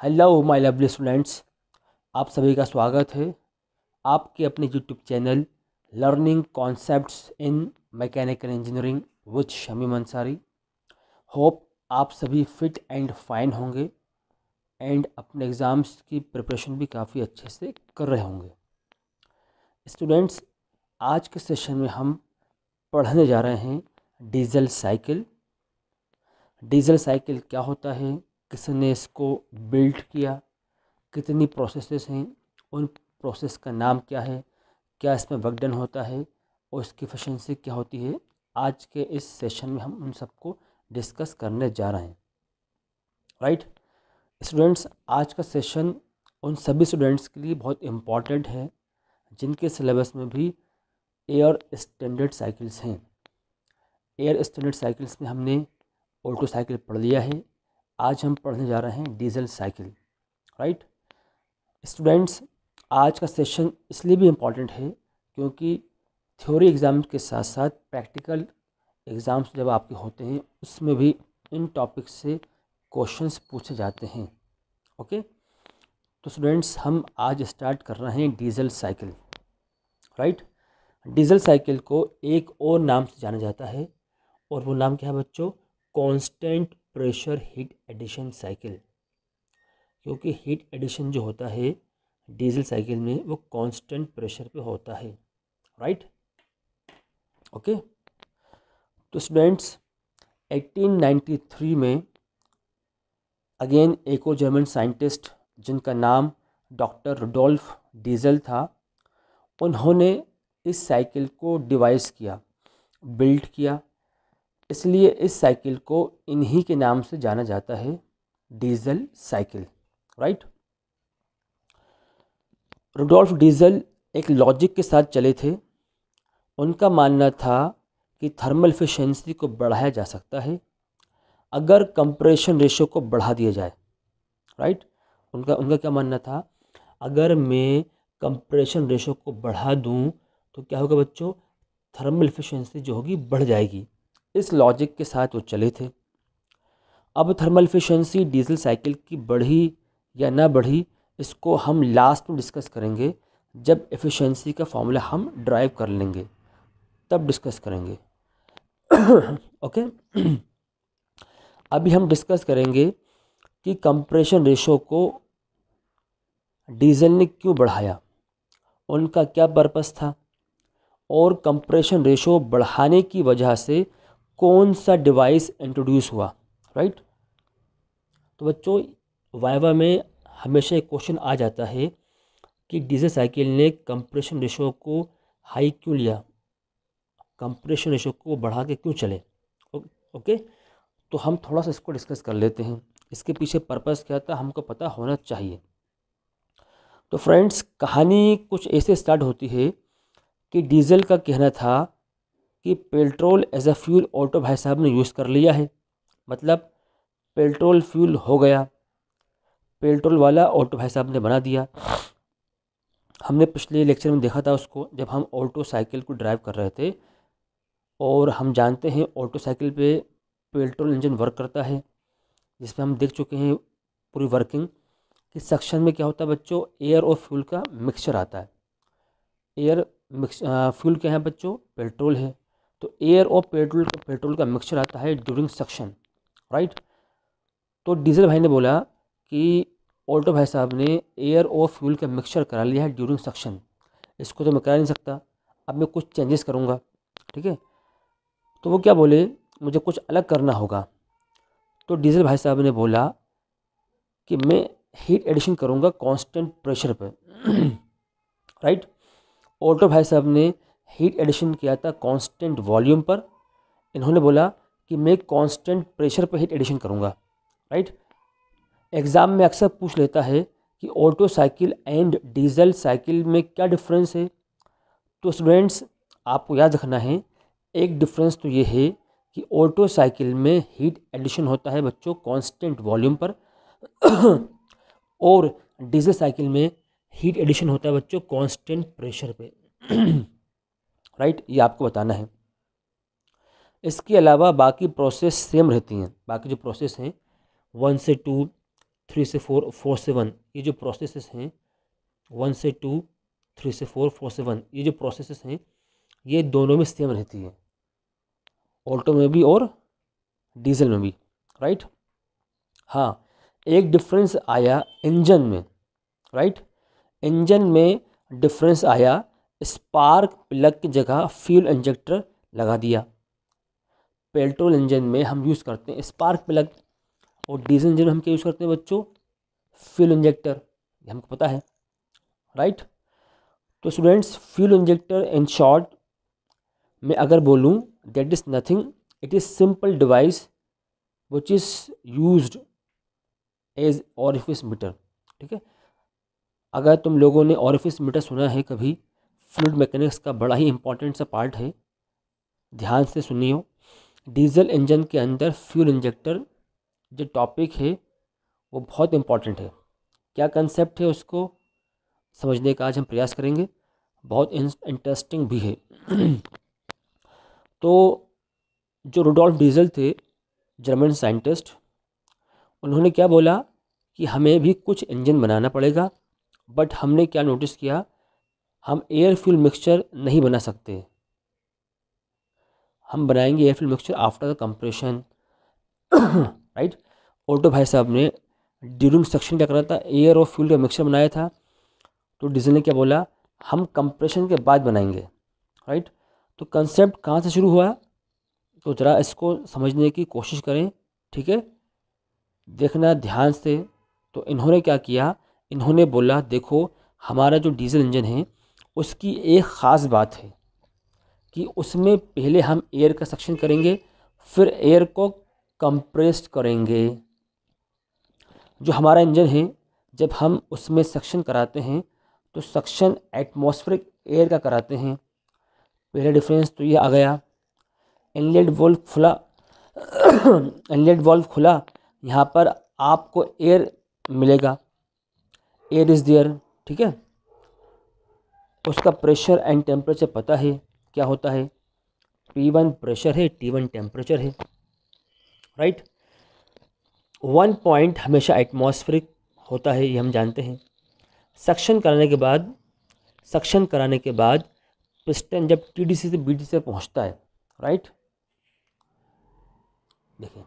Hello my lovely students, आप सभी का स्वागत है आपके अपने YouTube channel learning concepts in mechanical engineering with Shamim Ansari. Hope आप सभी फिट एंड फाइन होंगे एंड अपने एग्ज़ाम्स की प्रिपरेशन भी काफ़ी अच्छे से कर रहे होंगे। स्टूडेंट्स, आज के सेशन में हम पढ़ने जा रहे हैं डीजल साइकिल। डीजल साइकिल क्या होता है, किसने इसको बिल्ड किया, कितनी प्रोसेसेस हैं, उन प्रोसेस का नाम क्या है, क्या इसमें वर्क डन होता है और इसकी एफिशिएंसी क्या होती है। आज के इस सेशन में हम उन सबको डिस्कस करने जा रहे हैं। राइट स्टूडेंट्स, आज का सेशन उन सभी स्टूडेंट्स के लिए बहुत इम्पॉर्टेंट है जिनके सिलेबस में भी एयर स्टैंडर्ड साइकिल्स हैं। एयर स्टैंडर्ड साइकिल्स में हमने ऑटो साइकिल पढ़ लिया है, आज हम पढ़ने जा रहे हैं डीजल साइकिल। राइट स्टूडेंट्स, आज का सेशन इसलिए भी इम्पॉर्टेंट है क्योंकि थ्योरी एग्ज़ाम के साथ साथ प्रैक्टिकल एग्ज़ाम्स जब आपके होते हैं उसमें भी इन टॉपिक से क्वेश्चंस पूछे जाते हैं। ओके, तो स्टूडेंट्स हम आज स्टार्ट कर रहे हैं diesel cycle. Right diesel cycle को एक और नाम से जाना जाता है और वो नाम क्या है बच्चों? Constant pressure heat addition cycle. क्योंकि हीट एडिशन जो होता है डीजल साइकिल में वो कांस्टेंट प्रेशर पे होता है। राइट ओके, तो स्टूडेंट्स 1893 में अगेन एक और जर्मन साइंटिस्ट जिनका नाम डॉक्टर रुडोल्फ डीजल था, उन्होंने इस साइकिल को डिवाइस किया, बिल्ड किया। इसलिए इस साइकिल को इन्हीं के नाम से जाना जाता है, diesel cycle. Right Rudolf Diesel एक लॉजिक के साथ चले थे। उनका मानना था कि थर्मल एफिशिएंसी को बढ़ाया जा सकता है अगर कंप्रेशन रेशो को बढ़ा दिया जाए। राइट उनका उनका क्या मानना था? अगर मैं कंप्रेशन रेशो को बढ़ा दूं तो क्या होगा बच्चों? थर्मल एफिशिएंसी जो होगी बढ़ जाएगी। इस लॉजिक के साथ वो चले थे। अब थर्मल एफिशिएंसी डीजल साइकिल की बढ़ी या ना बढ़ी, इसको हम लास्ट में डिस्कस करेंगे। जब एफिशिएंसी का फॉर्मूला हम ड्राइव कर लेंगे तब डिस्कस करेंगे। ओके अभी हम डिस्कस करेंगे कि कंप्रेशन रेशो को डीजल ने क्यों बढ़ाया, उनका क्या पर्पस था और कंप्रेशन रेशो बढ़ाने की वजह से कौन सा डिवाइस इंट्रोड्यूस हुआ। राइट तो बच्चों, वाइवा में हमेशा एक क्वेश्चन आ जाता है कि डीजल साइकिल ने कंप्रेशन रेशो को हाई क्यों लिया, कंप्रेशन रेशो को बढ़ा के क्यों चले। ओके, तो हम थोड़ा सा इसको डिस्कस कर लेते हैं। इसके पीछे पर्पस क्या था हमको पता होना चाहिए। तो फ्रेंड्स, कहानी कुछ ऐसे स्टार्ट होती है कि डीजल का कहना था कि petrol as a fuel auto भाई साहब ने यूज़ कर लिया है। मतलब पेट्रोल फ्यूल हो गया, पेट्रोल वाला ऑटो भाई साहब ने बना दिया। हमने पिछले लेक्चर में देखा था उसको, जब हम ऑटो साइकिल को ड्राइव कर रहे थे। और हम जानते हैं ऑटो साइकिल पे पेट्रोल इंजन वर्क करता है, जिसमें हम देख चुके हैं पूरी वर्किंग कि सक्शन में क्या होता है बच्चों? एयर और फ्यूल का मिक्सचर आता है। एयर मिक्स फ्यूल क्या है बच्चों? पेट्रोल है। तो एयर और पेट्रोल का मिक्सचर आता है ड्यूरिंग सक्शन। राइट तो डीजल भाई ने बोला कि ऑटो भाई साहब ने एयर और फ्यूल का मिक्सचर करा लिया है ड्यूरिंग सक्शन, इसको तो मैं करा नहीं सकता, अब मैं कुछ चेंजेस करूँगा। ठीक है, तो वो क्या बोले, मुझे कुछ अलग करना होगा। तो डीजल भाई साहब ने बोला कि मैं हीट एडिशन करूँगा कांस्टेंट प्रेशर पर। राइट ऑटो भाई साहब ने हीट एडिशन किया था कांस्टेंट वॉल्यूम पर। इन्होंने बोला कि मैं कांस्टेंट प्रेशर पर हीट एडिशन करूँगा। राइट एग्ज़ाम में अक्सर पूछ लेता है कि auto cycle and diesel cycle में क्या डिफरेंस है। तो स्टूडेंट्स, आपको याद रखना है, एक डिफरेंस तो ये है कि ऑटो साइकिल में हीट एडिशन होता है बच्चों कांस्टेंट वॉल्यूम पर और डीजल साइकिल में हीट एडिशन होता है बच्चों कांस्टेंट प्रेशर पे। राइट ये आपको बताना है। इसके अलावा बाकी प्रोसेस सेम रहती हैं। बाकी जो प्रोसेस हैं 1 से 2, 3 से 4, 4 से 1, ये जो प्रोसेसेस हैं 1 से 2, 3 से 4, 4 से 1, ये जो प्रोसेसेस हैं ये दोनों में सेम रहती है, ऑल्टो में भी और डीजल में भी, राइट। हाँ, एक डिफरेंस आया इंजन में, राइट। इंजन में डिफरेंस आया, स्पार्क प्लग की जगह फ्यूल इंजेक्टर लगा दिया। पेट्रोल इंजन में हम यूज़ करते हैं स्पार्क प्लग, और डीजल इंजन में हम क्या यूज़ करते हैं बच्चों, फ्यूल इंजेक्टर, ये हमको पता है, राइट। तो students, fuel injector in short मैं अगर बोलूँ, that is nothing, it is simple device which is used as orifice meter, ठीक है। अगर तुम लोगों ने ऑरिफिस मीटर सुना है कभी, फ्लूइड मैकेनिक्स का बड़ा ही इंपॉर्टेंट सा पार्ट है, ध्यान से सुनियो। डीजल इंजन के अंदर फ्यूल इंजेक्टर जो टॉपिक है वो बहुत इंपॉर्टेंट है। क्या कंसेप्ट है उसको समझने का आज हम प्रयास करेंगे, बहुत इंटरेस्टिंग भी है। तो जो रुडोल्फ डीजल थे, जर्मन साइंटिस्ट, उन्होंने क्या बोला कि हमें भी कुछ इंजन बनाना पड़ेगा, बट हमने क्या नोटिस किया, हम एयर फ्यूल मिक्सचर नहीं बना सकते, हम बनाएंगे air fuel mixture after the compression, right. Alto भाई साहब ने ड्यूरिंग सेक्शन क्या करा था, एयर और फ्यूल का मिक्सचर बनाया था। तो डीजल ने क्या बोला, हम कंप्रेशन के बाद बनाएंगे, राइट। तो कंसेप्ट कहाँ से शुरू हुआ, तो ज़रा इसको समझने की कोशिश करें, ठीक है, देखना ध्यान से। तो इन्होंने क्या किया, इन्होंने बोला देखो हमारा जो डीजल इंजन है उसकी एक ख़ास बात है कि उसमें पहले हम एयर का सक्शन करेंगे, फिर एयर को कंप्रेस्ड करेंगे। जो हमारा इंजन है जब हम उसमें सक्शन कराते हैं तो सक्शन एटमॉस्फेरिक एयर का कराते हैं। पहला डिफरेंस तो ये आ गया। इनलेट वॉल्व खुला, इनलेट वॉल्व खुला, यहाँ पर आपको एयर मिलेगा, एयर इज़ देयर, ठीक है। उसका प्रेशर एंड टेम्परेचर पता है क्या होता है, P1 प्रेशर है, T1 टेम्परेचर है, राइट। 1 पॉइंट हमेशा एटमॉस्फेरिक होता है, ये हम जानते हैं। सक्शन कराने के बाद पिस्टन जब TDC से BDC से पहुंचता है, राइट, देखिए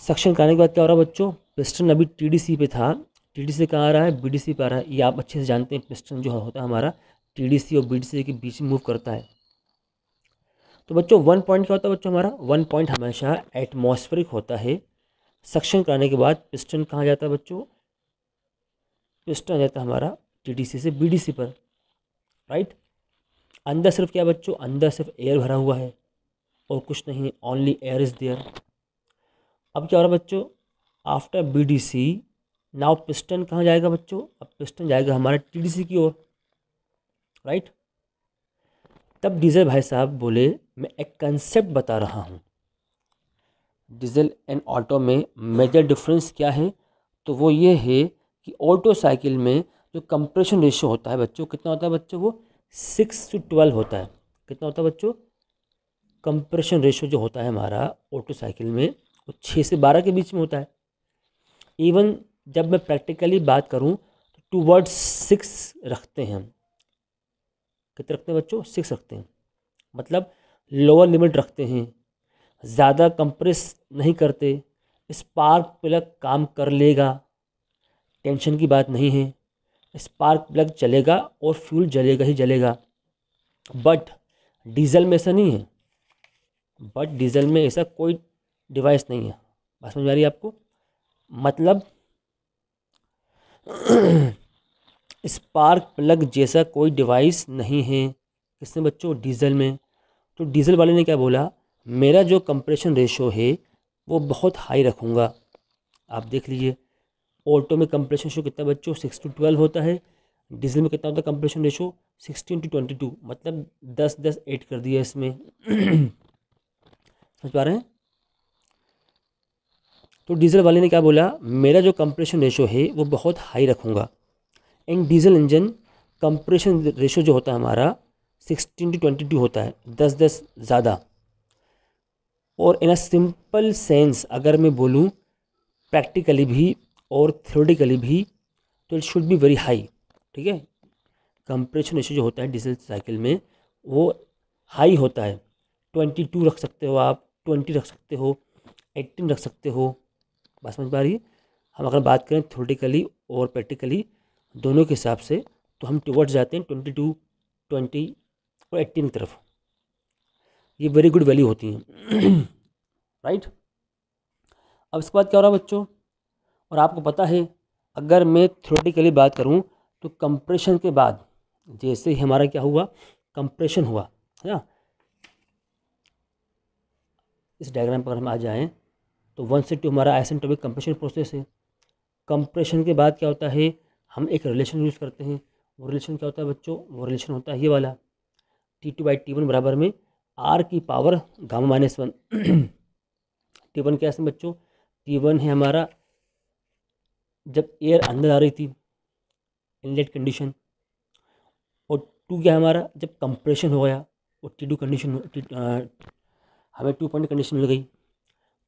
सक्शन कराने के बाद क्या हो रहा है बच्चों, पिस्टन अभी TDC पे था, TDC से कहाँ आ रहा है, BDC पे आ रहा है। ये आप अच्छे से जानते हैं, पिस्टन जो होता है हमारा TDC और BDC के बीच में मूव करता है। तो बच्चों 1 पॉइंट क्या होता है बच्चों, हमारा 1 पॉइंट हमेशा एटमॉस्फेरिक होता है। सक्शन कराने के बाद पिस्टन कहाँ जाता है बच्चों, पिस्टन जाता है हमारा TDC से BDC पर, राइट। अंदर सिर्फ क्या बच्चों, अंदर सिर्फ एयर भरा हुआ है और कुछ नहीं, ओनली एयर इज़ देयर। अब क्या हो रहा है बच्चों, आफ्टर BDC नाउ पिस्टन कहाँ जाएगा बच्चों, अब पिस्टन जाएगा हमारा TDC की ओर, राइट। तब डीजल भाई साहब बोले मैं एक कंसेप्ट बता रहा हूँ, डीजल एंड ऑटो में मेजर डिफरेंस क्या है, तो वो ये है कि ऑटो साइकिल में जो कंप्रेशन रेशियो होता है बच्चों, कितना होता है बच्चों, वो 6:12 होता है। कितना होता है बच्चों, कंप्रेशन रेशियो जो होता है हमारा ऑटो साइकिल में वो 6 से 12 के बीच में होता है। इवन जब मैं प्रैक्टिकली बात करूं तो टूवर्ड्स 6 रखते हैं हम। कितने रखते हैं बच्चों, 6 रखते हैं, मतलब लोअर लिमिट रखते हैं, ज़्यादा कंप्रेस नहीं करते। स्पार्क प्लग काम कर लेगा, टेंशन की बात नहीं है, स्पार्क प्लग चलेगा और फ्यूल जलेगा ही जलेगा। बट डीजल में ऐसा नहीं है, बट डीजल में ऐसा कोई डिवाइस नहीं है। बात समझ आ रही है आपको, मतलब स्पार्क प्लग जैसा कोई डिवाइस नहीं है किसमें बच्चों, डीजल में। तो डीजल वाले ने क्या बोला, मेरा जो कंप्रेशन रेशो है वो बहुत हाई रखूँगा। आप देख लीजिए, ऑटो में कंप्रेशन रेशो कितना बच्चों, 6:12 होता है। डीजल में कितना होता है कंप्रेशन रेशो, 16:22, मतलब 10 8 कर दिया इसमें। समझ पा रहे हैं। तो डीजल वाले ने क्या बोला, मेरा जो कंप्रेशन रेशो है वो बहुत हाई रखूँगा। In diesel engine compression ratio जो होता है हमारा 16:22 होता है, 10 ज़्यादा। और इन अ सिंपल सेंस अगर मैं बोलूँ प्रैक्टिकली भी और थ्योरेटिकली भी, तो it should be very high. ठीक है, कंप्रेशन रेशियो जो होता है डीजल साइकिल में वो हाई होता है। 22 रख सकते हो आप, 20 रख सकते हो, 18 रख सकते हो। बात समझ पा रही है? हम अगर बात करें थ्योरेटिकली और प्रैक्टिकली दोनों के हिसाब से, तो हम टुवर्ड्स जाते हैं 22, 20 और 18 की तरफ। ये वेरी गुड वैल्यू होती हैं। राइट। अब इसके बाद क्या हो रहा है बच्चों, और आपको पता है अगर मैं थ्योरेटिकली बात करूं तो कंप्रेशन के बाद जैसे ही हमारा क्या हुआ, कंप्रेशन हुआ, है ना। इस डायग्राम पर हम आ जाएं तो 1 से 2 हमारा आइसेंट्रोपिक कंप्रेशन प्रोसेस है। कंप्रेशन के बाद क्या होता है, हम एक रिलेशन यूज़ करते हैं। वो रिलेशन क्या होता है बच्चों, वो रिलेशन होता है ये वाला, T2/T1 बराबर में R की पावर गामा-1। T1 क्या है बच्चों, T1 है हमारा जब एयर अंदर आ रही थी, इनलेट कंडीशन, और 2 क्या है हमारा जब कंप्रेशन हो गया, और T2 कंडीशन, हमें 2 पॉइंट कंडीशन मिल गई।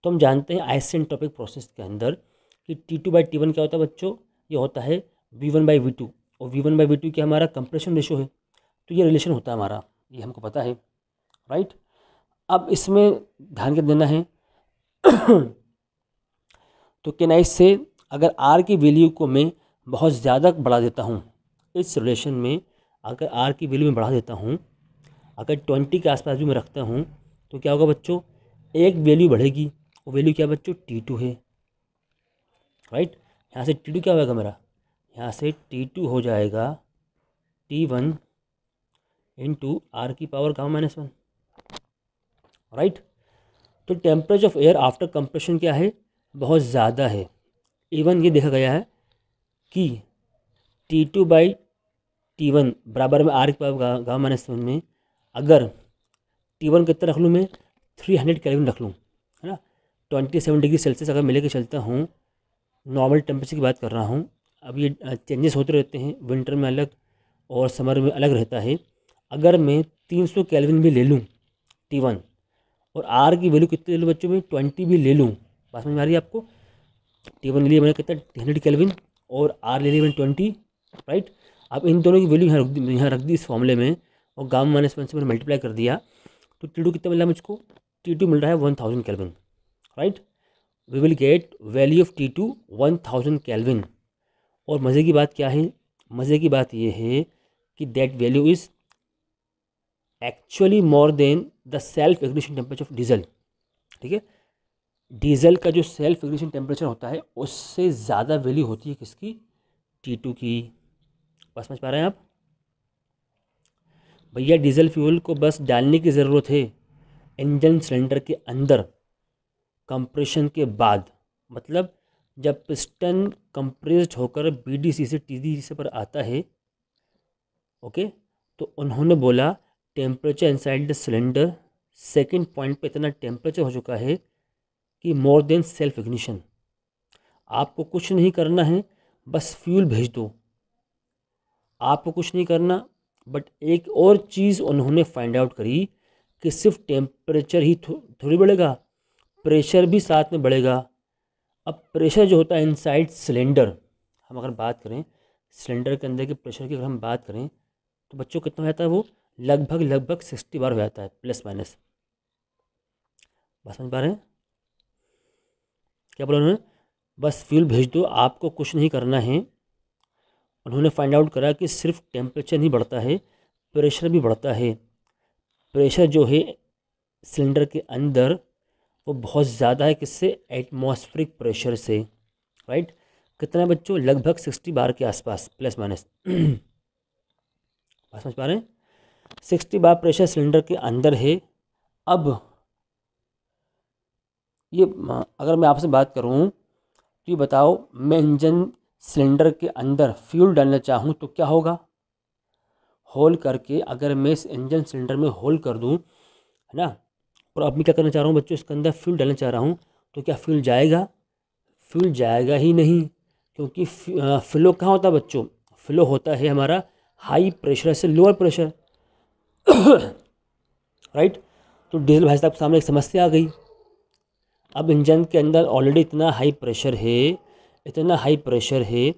तो हम जानते हैं आइसेंट्रोपिक प्रोसेस के अंदर कि T2/T1 क्या होता है बच्चों, ये होता है V1/V2, और V1/V2 क्या हमारा कंप्रेशन रेशो है। तो ये रिलेशन होता है हमारा, ये हमको पता है। राइट। अब इसमें ध्यान क्या देना है, तो केनाइस से अगर आर की वैल्यू को मैं बहुत ज़्यादा बढ़ा देता हूँ, इस रिलेशन में अगर आर की वैल्यू में बढ़ा देता हूँ, अगर 20 के आसपास भी मैं रखता हूँ, तो क्या होगा बच्चों, एक वैल्यू बढ़ेगी। वो वैल्यू क्या बच्चों, T2 है। राइट। यहाँ से T2 क्या होगा मेरा, यहाँ से T2 हो जाएगा T1 इंटू आर की पावर गामा-1। राइट। तो temperature of air after compression क्या है, बहुत ज़्यादा है। इवन ये देखा गया है कि T2/T1 बराबर में आर की पावर गामा-1 में अगर T1 कितना रख लूँ मैं, 300 केल्विन रख लूँ, है ना। 27 डिग्री सेल्सियस अगर मिले के चलता हूँ, नॉर्मल टेम्परेचर की बात कर रहा हूँ। अब ये चेंजेस होते रहते हैं, विंटर में अलग और समर में अलग रहता है। अगर मैं 300 केल्विन भी ले लूँ T1, और आर की वैल्यू कितनी ले लूँ बच्चों में, 20 भी ले लूँ, बात समझ में आ रही है आपको। T1 ले लिया मैंने कितना, 300 केल्विन, और आर ले लिया मैंने 20। राइट। अब इन दोनों की वैल्यू यहाँ रख दी इस फॉर्मूले में, और गामा-1 से मैंने मल्टीप्लाई कर दिया, तो T2 कितना मिल रहा है मुझको, T2 मिल रहा है 1000 kelvin. Right. We will get value of T2 1000 kelvin. और मज़े की बात क्या है, मज़े की बात यह है कि that value is actually more than the self ignition temperature of diesel. ठीक है, डीजल का जो सेल्फ इग्निशन टेम्परेचर होता है उससे ज़्यादा वैल्यू होती है किसकी, T2 की। बस समझ पा रहे हैं आप भैया, डीजल फ्यूल को बस डालने की ज़रूरत है इंजन सिलेंडर के अंदर कंप्रेशन के बाद। मतलब जब पिस्टन कंप्रेस्ड होकर BDC से TDC पर आता है, ओके, तो उन्होंने बोला temperature inside the cylinder second point पे इतना टेम्परेचर हो चुका है कि मोर देन सेल्फ इग्निशन। आपको कुछ नहीं करना है, बस फ्यूल भेज दो, आपको कुछ नहीं करना। बट एक और चीज़ उन्होंने फाइंड आउट करी कि सिर्फ टेम्परेचर ही थोड़ी बढ़ेगा, प्रेशर भी साथ में बढ़ेगा। अब प्रेशर जो होता है इनसाइड सिलेंडर, हम अगर बात करें सिलेंडर के अंदर के प्रेशर की, अगर हम बात करें तो बच्चों कितना हो जाता है, वो लगभग 60 बार हो जाता है, प्लस माइनस। बात समझ पा रहे हैं क्या बोला उन्होंने, बस फ्यूल भेज दो, आपको कुछ नहीं करना है। उन्होंने फाइंड आउट करा कि सिर्फ टेम्परेचर नहीं बढ़ता है, प्रेशर भी बढ़ता है। प्रेशर जो है सिलेंडर के अंदर वो बहुत ज़्यादा है, किससे, एटमॉस्फेरिक प्रेशर से। राइट। कितना बच्चों, लगभग 60 बार के आसपास, प्लस माइनस। बात समझ पा रहे हैं, 60 बार प्रेशर सिलेंडर के अंदर है। अब ये अगर मैं आपसे बात करूं तो ये बताओ, मैं इंजन सिलेंडर के अंदर फ्यूल डालना चाहूं तो क्या होगा, होल करके अगर मैं इस इंजन सिलेंडर में होल कर दूं, है ना, और अब मैं क्या करना चाह रहा हूँ बच्चों, इसके अंदर फ्यूल डालना चाह रहा हूँ, तो क्या फ्यूल जाएगा, फ्यूल जाएगा ही नहीं। क्योंकि फ्लो कहाँ होता है बच्चों, फ्लो होता है हमारा हाई प्रेशर से लोअर प्रेशर। राइट। तो डीजल भाई साहब के सामने एक समस्या आ गई। अब इंजन के अंदर ऑलरेडी इतना हाई प्रेशर है, इतना हाई प्रेशर है,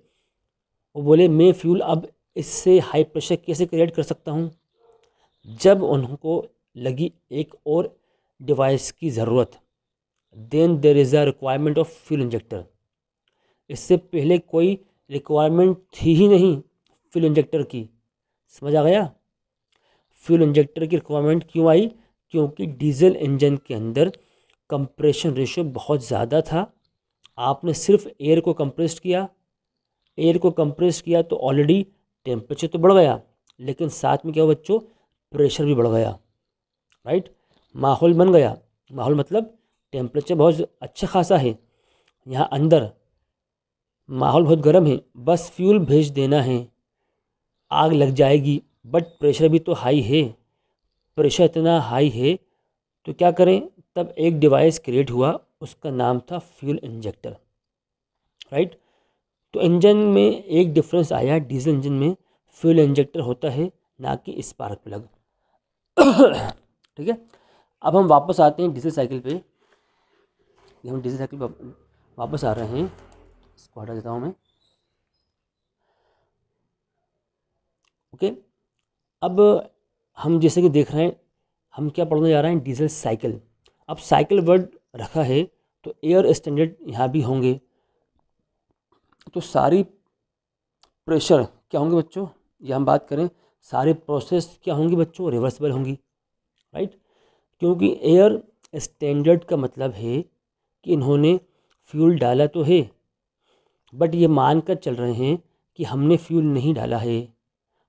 वो बोले मैं फ्यूल अब इससे हाई प्रेशर कैसे क्रिएट कर सकता हूँ। जब उनको लगी एक और डिवाइस की ज़रूरत, then there is a requirement of fuel injector. इससे पहले कोई रिक्वायरमेंट थी ही नहीं फ्यूल इंजेक्टर की। समझ आ गया? फ्यूल इंजेक्टर की रिक्वायरमेंट क्यों आई? क्योंकि डीजल इंजन के अंदर कंप्रेशन रेशियो बहुत ज़्यादा था। आपने सिर्फ एयर को कंप्रेस किया, एयर को कंप्रेस किया तो ऑलरेडी टेम्परेचर तो बढ़ गया, लेकिन साथ में क्या हुआ बच्चों, प्रेशर भी बढ़ गया। राइट, माहौल बन गया। माहौल मतलब टेम्परेचर बहुत अच्छा खासा है, यहाँ अंदर माहौल बहुत गर्म है, बस फ्यूल भेज देना है, आग लग जाएगी। बट प्रेशर भी तो हाई है, प्रेशर इतना हाई है तो क्या करें। तब एक डिवाइस क्रिएट हुआ, उसका नाम था फ्यूल इंजेक्टर। राइट, तो इंजन में एक डिफरेंस आया, डीजल इंजन में फ्यूल इंजेक्टर होता है, ना कि स्पार्क प्लग। ठीक है, अब हम वापस आते हैं डीजल साइकिल पे। हम डीजल साइकिल पर वापस आ रहे हैं, इसको हटा देता हूँ मैं। ओके, अब हम जैसे कि देख रहे हैं, हम क्या पढ़ने जा रहे हैं, डीजल साइकिल। अब साइकिल वर्ड रखा है तो एयर स्टैंडर्ड यहाँ भी होंगे, तो सारी प्रेशर क्या होंगे बच्चों, ये हम बात करें, सारी प्रोसेस क्या होंगी बच्चों, रिवर्सिबल होंगी। राइट, क्योंकि एयर स्टैंडर्ड का मतलब है कि इन्होंने फ्यूल डाला तो है, बट ये मान कर चल रहे हैं कि हमने फ्यूल नहीं डाला है,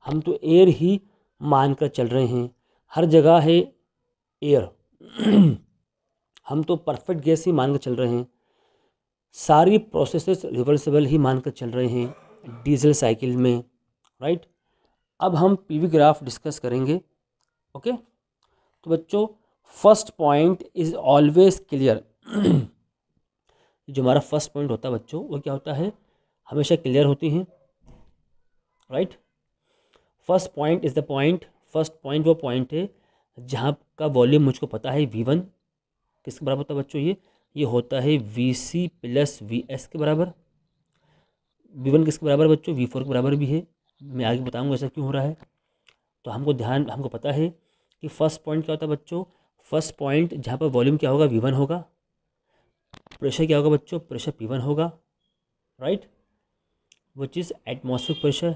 हम तो एयर ही मान कर चल रहे हैं। हर जगह है एयर। हम तो परफेक्ट गैस ही मान कर चल रहे हैं। सारी प्रोसेसेस रिवर्सिबल ही मान कर चल रहे हैं डीजल साइकिल में। राइट, अब हम पीवी ग्राफ डिस्कस करेंगे। ओके, तो बच्चों first point is always clear. जो हमारा फर्स्ट पॉइंट होता है बच्चों, वो क्या होता है, हमेशा क्लियर होती हैं। Right, first point is the point. First point वो पॉइंट है जहाँ का वॉल्यूम मुझको पता है V1 किसके बराबर होता है बच्चों, ये होता है VC प्लस VS के बराबर। V1 किसके बराबर बच्चों, V4 के बराबर भी है। मैं आगे बताऊंगा ऐसा क्यों हो रहा है। तो हमको पता है कि फर्स्ट पॉइंट क्या होता है बच्चों, फर्स्ट पॉइंट जहाँ पर वॉल्यूम क्या होगा, V1 होगा, प्रेशर क्या होगा बच्चों, प्रेशर P1 होगा। राइट, वो चीज़ एटमॉस्फेरिक प्रेशर।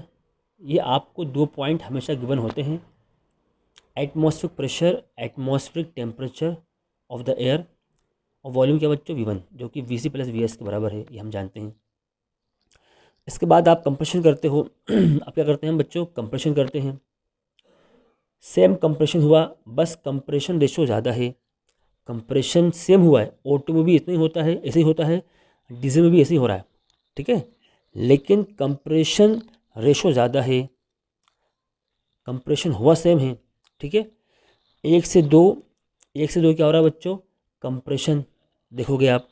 ये आपको 2 पॉइंट हमेशा गिवन होते हैं, atmospheric pressure, atmospheric temperature of the air, और वॉल्यूम क्या बच्चों, V1, जो कि VC प्लस VS के बराबर है, ये हम जानते हैं। इसके बाद आप कंप्रेशन करते हो। अब क्या करते हैं बच्चों, कंप्रेशन करते हैं। सेम कंप्रेशन हुआ, बस कंप्रेशन रेशो ज़्यादा है। कंप्रेशन सेम हुआ है, O2 में भी इतना ही होता है, ऐसे ही होता है, डीजल में भी ऐसे ही हो रहा है। ठीक है, लेकिन कंप्रेशन रेशो ज़्यादा है, कंप्रेशन हुआ सेम है। ठीक है, 1 से 2, 1 से 2 क्या हो रहा है बच्चों, कंप्रेशन। देखोगे आप,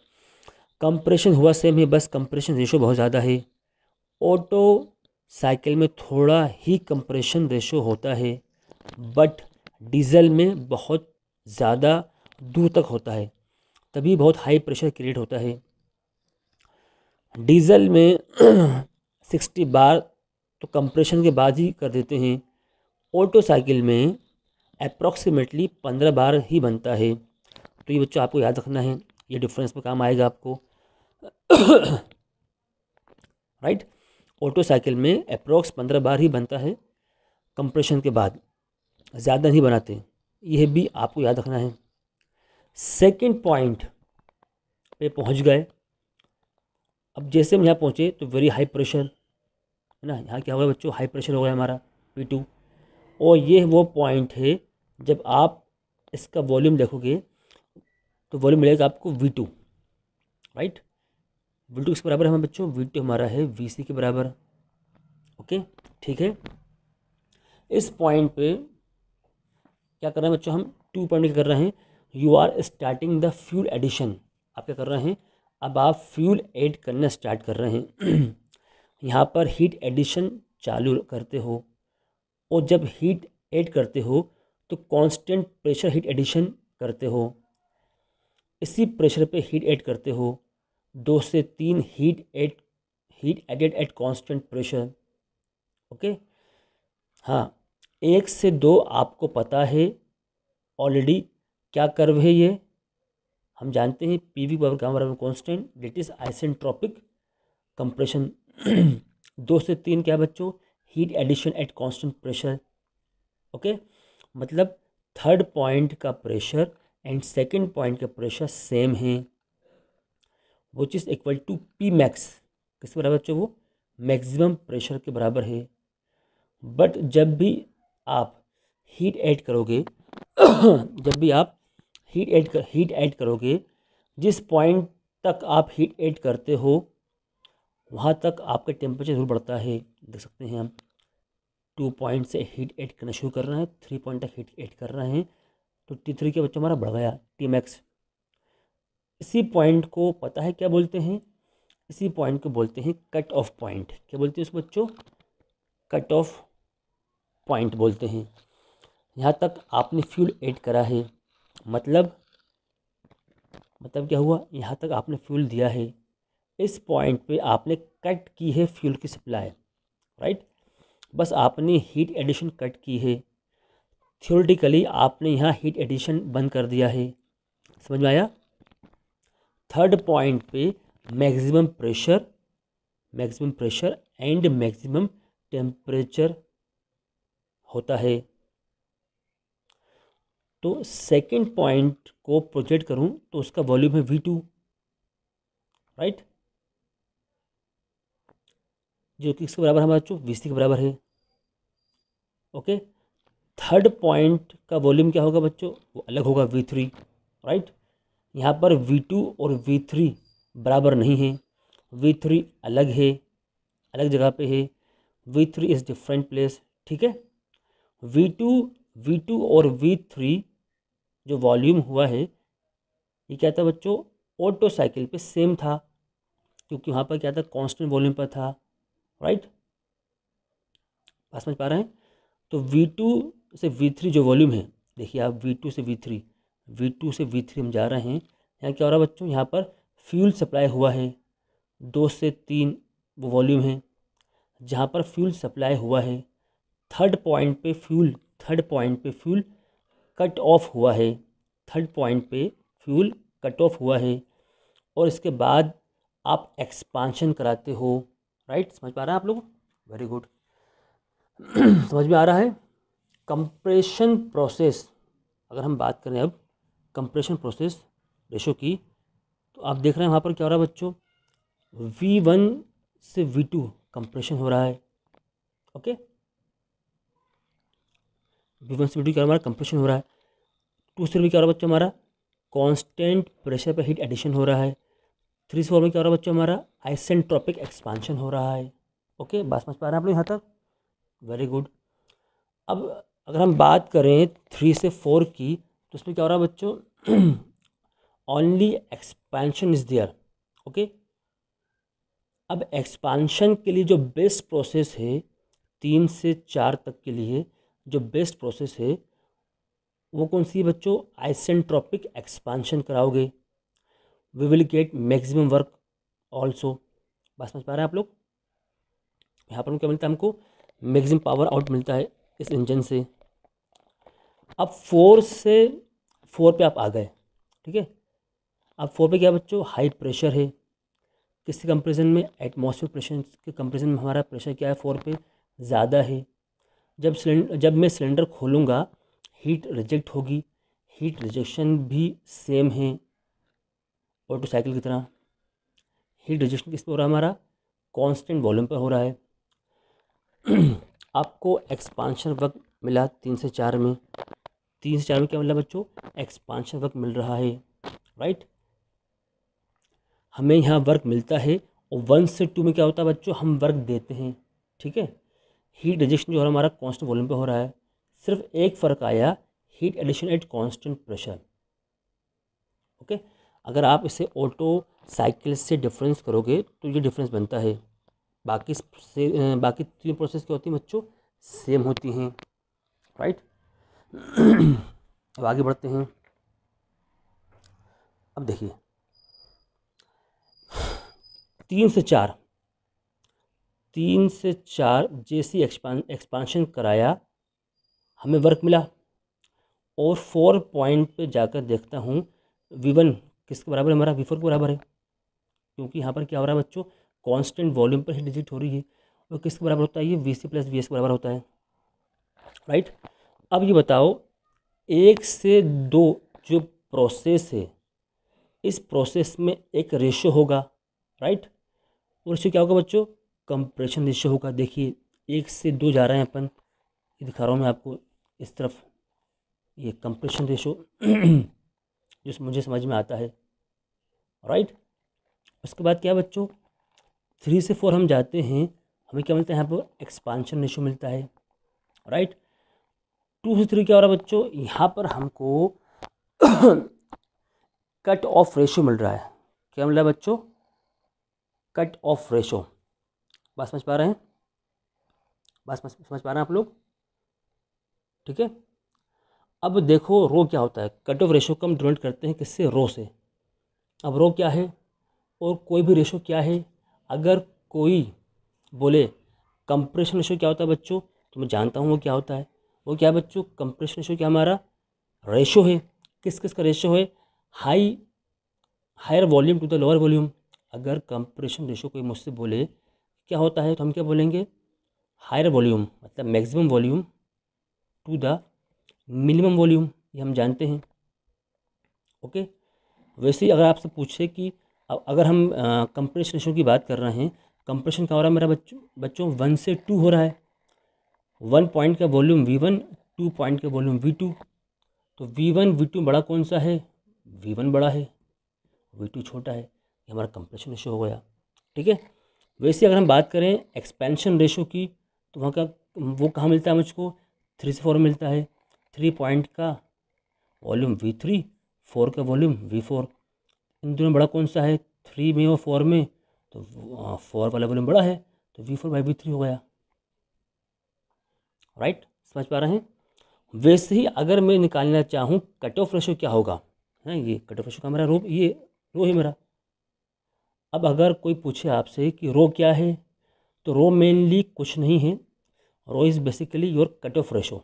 कंप्रेशन हुआ सेम है, बस कंप्रेशन रेशो बहुत ज़्यादा है। ऑटो साइकिल में थोड़ा ही कंप्रेशन रेशो होता है, बट डीजल में बहुत ज़्यादा दूर तक होता है, तभी बहुत हाई प्रेशर क्रिएट होता है। डीजल में 60 बार तो कंप्रेशन के बाद ही कर देते हैं, ऑटो साइकिल में अप्रॉक्सीमेटली 15 बार ही बनता है। तो ये बच्चों आपको याद रखना है, ये डिफरेंस में काम आएगा आपको। राइट, ऑटो साइकिल में अप्रॉक्स 15 बार ही बनता है कंप्रेशन के बाद, ज़्यादा नहीं बनाते, यह भी आपको याद रखना है। सेकंड पॉइंट पे पहुंच गए। अब जैसे हम यहाँ पहुँचे तो वेरी हाई प्रेशर है ना, यहाँ क्या होगा बच्चों, हाई प्रेशर हो गया हमारा P2, और ये वो पॉइंट है जब आप इसका वॉल्यूम देखोगे तो वॉल्यूम मिलेगा आपको V2। राइट, V2 किसके बराबर है हमारे बच्चों, V2 हमारा है VC के बराबर। ओके, ठीक है, इस पॉइंट पे क्या कर रहे हैं बच्चों, हम 2 पॉइंट कर रहे हैं, you are starting the fuel addition. आप क्या कर रहे हैं, अब आप फ्यूल ऐड करना स्टार्ट कर रहे हैं। यहाँ पर हीट एडिशन चालू करते हो, और जब हीट ऐड करते हो तो कांस्टेंट प्रेशर हीट एडिशन करते हो। इसी प्रेशर पे हीट ऐड करते हो, 2 से 3 heat added at constant pressure. Okay, हाँ, 1 से 2 आपको पता है ऑलरेडी क्या कर्व है ये, हम जानते हैं पी वी बराबर गामा बराबर constant, that is isentropic compression. 2 से 3 क्या बच्चों, heat addition at constant pressure. Okay, मतलब थर्ड पॉइंट का प्रेशर एंड सेकंड पॉइंट का प्रेशर सेम है, which is equal to P max, किसके बराबर बच्चों, वो मैक्सिमम प्रेशर के बराबर है। बट जब भी आप हीट ऐड करोगे जब भी आप हीट ऐड करोगे, जिस पॉइंट तक आप हीट ऐड करते हो वहाँ तक आपका टेम्परेचर जरूर बढ़ता है। देख सकते हैं हम 2 पॉइंट से हीट ऐड करना शुरू कर रहे हैं, 3 पॉइंट तक हीट ऐड कर रहे हैं, तो T3 के बच्चों हमारा बढ़ गया टी मैक्स। इसी पॉइंट को पता है क्या बोलते हैं, इसी पॉइंट को बोलते हैं कट ऑफ पॉइंट। क्या बोलते हैं उस बच्चों, कट ऑफ पॉइंट बोलते हैं। यहाँ तक आपने फ्यूल ऐड करा है, मतलब क्या हुआ, यहाँ तक आपने फ्यूल दिया है, इस पॉइंट पे आपने कट की है फ्यूल की सप्लाई, राइट, बस आपने हीट एडिशन कट की है, थ्योरेटिकली आपने यहाँ हीट एडिशन बंद कर दिया है। समझ में आया। थर्ड पॉइंट पे maximum pressure and maximum temperature होता है। तो सेकंड पॉइंट को प्रोजेक्ट करूं तो उसका वॉल्यूम है V2, राइट, जो कि किसके बराबर हमारा बच्चों, VC के बराबर है। ओके, थर्ड पॉइंट का वॉल्यूम क्या होगा बच्चों, वो अलग होगा V3, राइट। यहाँ पर V2 और V3 बराबर नहीं है, V3 अलग है, अलग जगह पे है, V3 इज़ डिफरेंट प्लेस, ठीक है। V2 और V3 जो वॉल्यूम हुआ है ये क्या था बच्चों, ऑटो साइकिल पे सेम था, क्योंकि वहाँ पर क्या था, कांस्टेंट वॉल्यूम पर था, राइट, बात समझ पा रहे हैं। तो V2 से V3 जो वॉल्यूम है, देखिए आप V2 से V3 हम जा रहे हैं, यहाँ क्या हो रहा है बच्चों, यहाँ पर फ्यूल सप्लाई हुआ है, 2 से 3 वो वॉल्यूम है जहाँ पर फ्यूल सप्लाई हुआ है। थर्ड पॉइंट पे फ्यूल कट ऑफ हुआ है, थर्ड पॉइंट पे फ्यूल कट ऑफ हुआ है, और इसके बाद आप एक्सपांशन कराते हो, राइट, समझ पा रहे हैं आप लोग, वेरी गुड। समझ में आ रहा है। कंप्रेशन प्रोसेस, अगर हम बात करें अब कंप्रेशन प्रोसेस रेशो की, तो आप देख रहे हैं वहाँ पर क्या हो रहा है बच्चों, V1 से V2 कंप्रेशन हो रहा है। ओके, V1 से V2 क्या हमारा कंप्रेशन हो रहा है, 2 से भी क्या हो रहा है बच्चों, हमारा कांस्टेंट प्रेशर पर हीट एडिशन हो रहा है, 3 से 4 में क्या हो रहा है बच्चों, हमारा आइसेंट्रोपिक एक्सपांशन हो रहा है। ओके, बात समझ पा रहे हैं आप लोग यहाँ तक, वेरी गुड। अब अगर हम बात करें 3 से 4 की, तो उसमें क्या हो रहा है बच्चों, only expansion is there. Okay, अब एक्सपांशन के लिए जो बेस्ट प्रोसेस है 3 से 4 तक के लिए जो बेस्ट प्रोसेस है वो कौन सी है बच्चों, आइसेंट्रोपिक एक्सपांशन कराओगे, we will get maximum work also. बात समझ पा रहे हैं आप लोग, यहाँ पर क्या मिलता है हमको, मैक्सिमम पावर आउट मिलता है इस इंजन से। अब 4 से 4 पे आप आ गए, ठीक है। अब 4 पे क्या बच्चों, हाई प्रेशर है, किसके कंपेरिजन में, एटमॉस्फेयर प्रेशर के कंपेरिजन में हमारा प्रेशर क्या है 4 पे, ज़्यादा है। जब मैं सिलेंडर खोलूँगा हीट रिजेक्ट होगी, हीट रिजेक्शन भी सेम है ऑटो साइकिल की तरह। हीट रिजेक्शन किस पे हो रहा है हमारा, कांस्टेंट वॉल्यूम पर हो रहा है। आपको एक्सपांशन वक्त मिला 3 से 4 में, 3 से 4 में क्या मिला बच्चों, एक्सपांशन वर्क मिल रहा है, राइट, हमें यहाँ वर्क मिलता है। और 1 से 2 में क्या होता है बच्चों, हम वर्क देते हैं, ठीक है। हीट रिजेक्शन जो है हमारा कांस्टेंट वॉल्यूम पे हो रहा है, सिर्फ एक फ़र्क आया, heat addition at constant pressure. Okay, अगर आप इसे ऑटो साइकिल से डिफरेंस करोगे तो ये डिफरेंस बनता है, बाकी 3 प्रोसेस क्या होती हैं बच्चों, सेम होती हैं, राइट। अब आगे बढ़ते हैं। अब देखिए 3 से 4 जैसी एक्सपांशन कराया, हमें वर्क मिला, और 4 पॉइंट पे जाकर देखता हूँ V1 किसके बराबर है, हमारा V4 के बराबर है, क्योंकि यहाँ पर क्या हो रहा है बच्चों, कांस्टेंट वॉल्यूम पर ही डिजिट हो रही है, और किसके बराबर होता है, ये VC प्लस VS के बराबर होता है, राइट। अब ये बताओ 1 से 2 जो प्रोसेस है, इस प्रोसेस में एक रेशो होगा, राइट। और रेशो क्या होगा बच्चों, कंप्रेशन रेशो होगा। देखिए 1 से 2 जा रहे हैं अपन, ये दिखा रहा हूँ मैं आपको इस तरफ, ये कंप्रेशन रेशो जो मुझे समझ में आता है, राइट। उसके बाद क्या बच्चों, 3 से 4 हम जाते हैं, हमें क्या मिलता है यहाँ पर, एक्सपांशन रेशो मिलता है, राइट। 2 से 3 क्या हो रहा है बच्चों, यहाँ पर हमको कट ऑफ रेशो मिल रहा है। क्या मिल रहा है बच्चों, कट ऑफ रेशो। बात समझ पा रहे हैं, बात समझ पा रहे हैं आप लोग, ठीक है। अब देखो रो क्या होता है, कट ऑफ रेशो को हम डिनोट करते हैं किससे, रो से। अब रो क्या है और कोई भी रेशो क्या है, अगर कोई बोले कंप्रेशन रेशो क्या होता है बच्चों, तो मैं जानता हूँ वो क्या होता है। वो क्या है बच्चों, कंप्रेशन रेशो क्या हमारा रेशो है, किस किस का रेशो है, higher volume to the lower volume. अगर कंप्रेशन रेशो कोई मुझसे बोले क्या होता है, तो हम क्या बोलेंगे, हायर वॉल्यूम मतलब maximum volume to the minimum volume, ये हम जानते हैं, ओके। वैसे ही अगर आपसे पूछे कि अगर हम कंप्रेशन रेशो की बात कर रहे हैं, कंप्रेशन क्या हो रहा है मेरा बच्चों 1 से 2 हो रहा है, 1 पॉइंट का वॉल्यूम V1, 2 पॉइंट का वॉल्यूम V2, तो V1 V2 बड़ा कौन सा है, V1 बड़ा है, V2 छोटा है, ये हमारा कंप्रेशन रेशो हो गया, ठीक है। वैसे अगर हम बात करें एक्सपेंशन रेशो की, तो वहाँ का वो कहाँ मिलता है मुझको, 3 से 4 मिलता है, 3 पॉइंट का वॉल्यूम V3, 4 का वॉल्यूम V4, इन दोनों बड़ा कौन सा है, 3 में और 4 में, तो 4 वाला वॉल्यूम बड़ा है, तो V4/V3 हो गया, राइट। समझ पा रहे हैं। वैसे ही अगर मैं निकालना चाहूँ कट ऑफ रेशो क्या होगा, है ये कट ऑफ रेशो का मेरा रो, ये रो है मेरा। अब अगर कोई पूछे आपसे कि रो क्या है, तो रो मेनली कुछ नहीं है, rho is basically your cut off ratio,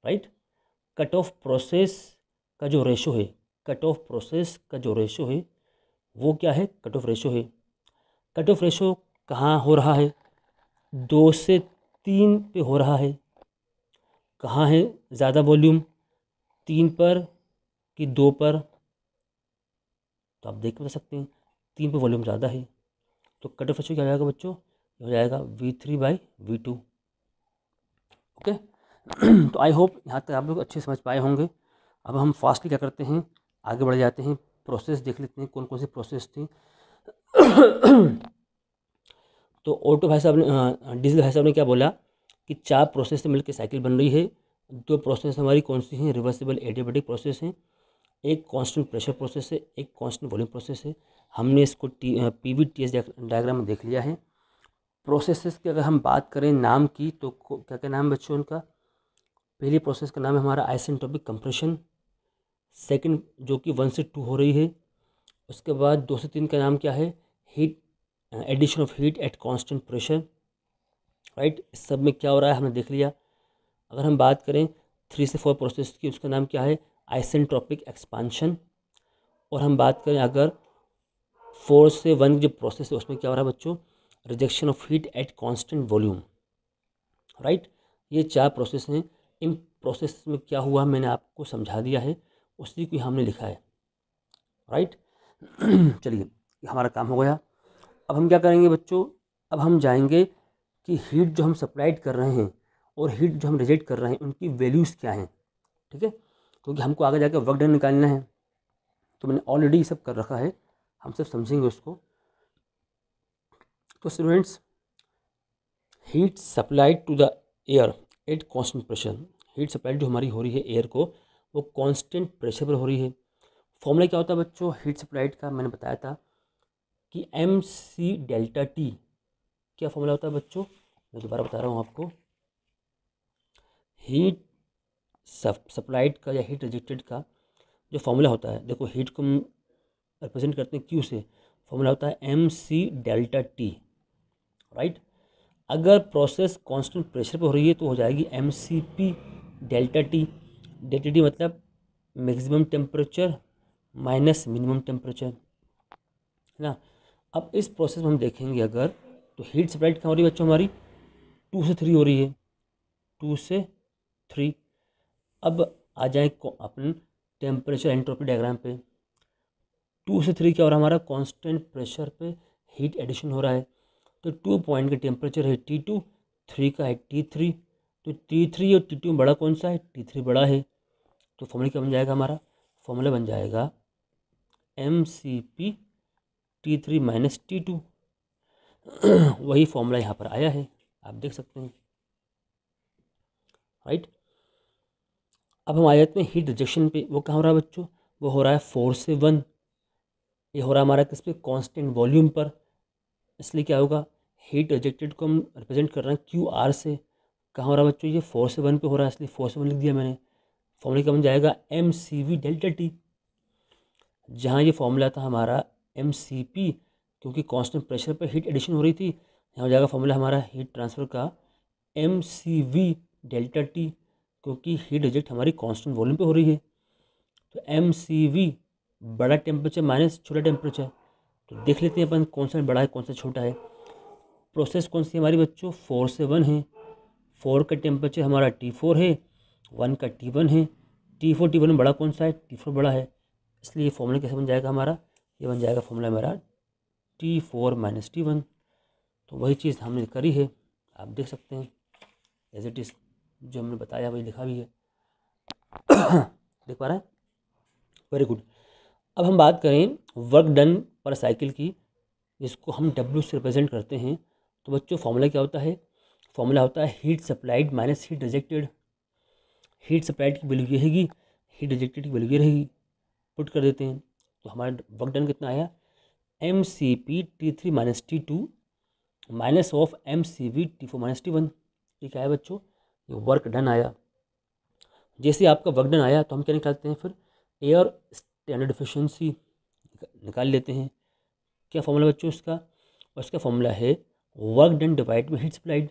right. Cut off process का जो रेशो है, कट ऑफ प्रोसेस का जो रेशो है वो क्या है, कट ऑफ रेशो है। कट ऑफ रेशो कहाँ हो रहा है, 2 से 3 पे हो रहा है। कहाँ है ज़्यादा वॉल्यूम, 3 पर कि 2 पर, तो आप देख बता सकते हैं 3 पे वॉल्यूम ज़्यादा है, तो कट ऑफ रेशो क्या हो जाएगा बच्चों, हो जाएगा V3/V2, ओके। तो आई होप यहाँ तक आप लोग अच्छे समझ पाए होंगे। अब हम फास्टली क्या करते हैं, आगे बढ़ जाते हैं, प्रोसेस देख लेते हैं कौन कौन सी प्रोसेस थी। तो ऑटो भाई साहब ने, डीजल भाई साहब ने क्या बोला कि 4 प्रोसेस से मिलकर साइकिल बन रही है। 2 प्रोसेस हमारी कौन सी हैं, रिवर्सिबल एडियाबैटिक प्रोसेस हैं, एक कांस्टेंट प्रेशर प्रोसेस है, एक कांस्टेंट वॉल्यूम प्रोसेस है। हमने इसको PVTS डायग्राम में देख लिया है। प्रोसेसेस की अगर हम बात करें नाम की, तो क्या क्या नाम बच्चों उनका, पहली प्रोसेस का नाम है हमारा आइसेंट्रोपिक कंप्रेशन, सेकंड जो कि 1 से 2 हो रही है। उसके बाद 2 से 3 का नाम क्या है, heat addition of heat at constant pressure, right. इस सब में क्या हो रहा है हमने देख लिया। अगर हम बात करें 3 से 4 प्रोसेस की, उसका नाम क्या है, आइसेंट्रोपिक एक्सपांशन। और हम बात करें अगर 4 से 1 जो प्रोसेस है उसमें क्या हो रहा है बच्चों, rejection of heat at constant volume, right. ये 4 प्रोसेस हैं। इन प्रोसेस में क्या हुआ मैंने आपको समझा दिया है, उसी को हमने लिखा है, राइट। चलिए हमारा काम हो गया। अब हम क्या करेंगे बच्चों, अब हम जाएंगे कि हीट जो हम सप्लाइड कर रहे हैं और हीट जो हम रिजेक्ट कर रहे हैं उनकी वैल्यूज़ क्या हैं, ठीक है, क्योंकि हमको आगे जाकर वर्क डन निकालना है। तो मैंने ऑलरेडी ये सब कर रखा है, हम सब समझेंगे उसको। तो students, heat supplied to the air at constant pressure, heat supplied जो हमारी हो रही है एयर को, वो कांस्टेंट प्रेशर पर हो रही है। फॉर्मूला क्या होता है बच्चों हीट सप्लाइड का, मैंने बताया था कि mc∆T। क्या फॉर्मूला होता है बच्चों, मैं दोबारा बता रहा हूँ आपको। हीट सप्लाइड का या हीट रिजेक्टेड का जो फॉर्मूला होता है, देखो हीट को रिप्रेजेंट करते हैं क्यू से, फॉर्मूला होता है M C delta T, right. अगर प्रोसेस कांस्टेंट प्रेशर पे हो रही है तो हो जाएगी M C P delta T. Delta T मतलब maximum temperature minus minimum temperature, है ना। अब इस प्रोसेस में हम देखेंगे अगर, तो हीट सप्लाई कहाँ हो रही है बच्चों हमारी, 2 से 3 हो रही है, 2 से 3। अब आ जाए अपन टेम्परेचर एंट्रोपी डायग्राम पे, 2 से 3 क्या हो रहा है हमारा, कांस्टेंट प्रेशर पे हीट एडिशन हो रहा है। तो 2 पॉइंट का टेम्परेचर है T2, 3 का है T3। तो T3 और T2 में बड़ा कौन सा है, T3 बड़ा है। तो फॉर्मूला क्या बन जाएगा हमारा, फॉर्मूला बन जाएगा MCP T3 माइनस T2। वही फॉर्मूला यहाँ पर आया है, आप देख सकते हैं, राइट। अब हम आ जाते हैं हीट रिजेक्शन पे। वो कहाँ हो रहा है बच्चों, वो हो रहा है 4 से 1। ये हो रहा है हमारा किस पे, कांस्टेंट वॉल्यूम पर। इसलिए क्या होगा, हीट रिजेक्टेड को हम रिप्रेजेंट कर रहे हैं क्यू आर से। कहाँ हो रहा है बच्चों, ये 4 से 1 पे हो रहा है, इसलिए 4 से 1 लिख दिया मैंने। फॉर्मूला क्या बन जाएगा, M C V delta T. जहाँ ये फॉर्मूला था हमारा एम सी पी, क्योंकि कांस्टेंट प्रेशर पर हीट एडिशन हो रही थी, यहाँ हो जाएगा फॉर्मूला हमारा हीट ट्रांसफ़र का M C V delta T, क्योंकि हीट रिजेक्ट हमारी कांस्टेंट वॉल्यूम पे हो रही है। तो एम सी वी बड़ा टेम्परेचर माइनस छोटा टेम्परेचर। तो देख लेते हैं अपन कौन सा बड़ा है कौन सा छोटा है। प्रोसेस कौन सी हमारी बच्चों, 4 से 1 है। 4 का टेम्परेचर हमारा T4 है, 1 का T1 है। T1 बड़ा कौन सा है, T4 बड़ा है। इसलिए फॉर्मूला कैसे बन जाएगा हमारा, ये बन जाएगा फॉर्मूला हमारा T4 माइनस T1। तो वही चीज़ हमने करी है, आप देख सकते हैं एज इट इज़, जो हमने बताया वही लिखा भी है। देख पा रहे हैं, वेरी गुड। अब हम बात करें वर्क डन पर साइकिल की, जिसको हम W से रिप्रेजेंट करते हैं। तो बच्चों फॉर्मूला क्या होता है, फॉर्मूला होता है heat supplied minus heat rejected. Heat supplied की वैल्यू ये रहेगी, हीट रिजेक्टेड की वैल्यू ये रहेगी। पुट कर देते हैं, तो हमारा वर्क डन कितना आया, M C P T3 minus T2 minus of M C V T4 minus T1। ये क्या है बच्चों, ये वर्क डन आया। जैसे आपका वर्क डन आया तो हम क्या निकालते हैं फिर, एयर स्टैंडर्ड एफिशिएंसी निकाल लेते हैं। क्या फॉर्मूला बच्चों उसका, उसका फॉर्मूला है वर्क डन डिवाइड में हीट सप्लाइड।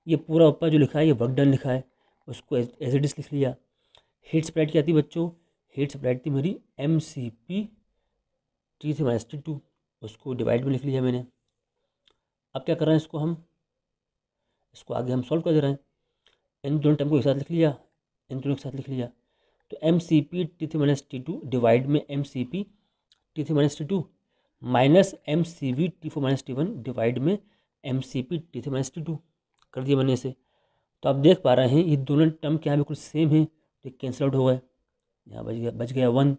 ये पूरा ऊपर जो लिखा है ये वर्क डन लिखा है, उसको एज इट इज लिख लिया। हीट सप्लाइड क्या थी बच्चों, हीट सप्लाइड थी मेरी M C P T3 minus T2, उसको डिवाइड में लिख लिया मैंने। अब क्या कर रहे हैं इसको हम, इसको आगे हम सॉल्व कर दे रहे हैं। इन दोनों टर्म को एक साथ लिख लिया, इन दोनों के साथ लिख लिया। तो M C P T3 minus T2 divide में M C P T3 minus T2 minus M C V T4 minus T1 divide में M C P T3 minus T2 कर दिया मैंने इसे। तो आप देख पा रहे हैं ये दोनों टर्म क्या है, बिल्कुल सेम है, तो कैंसिल आउट हो गए। यहाँ बच गया 1,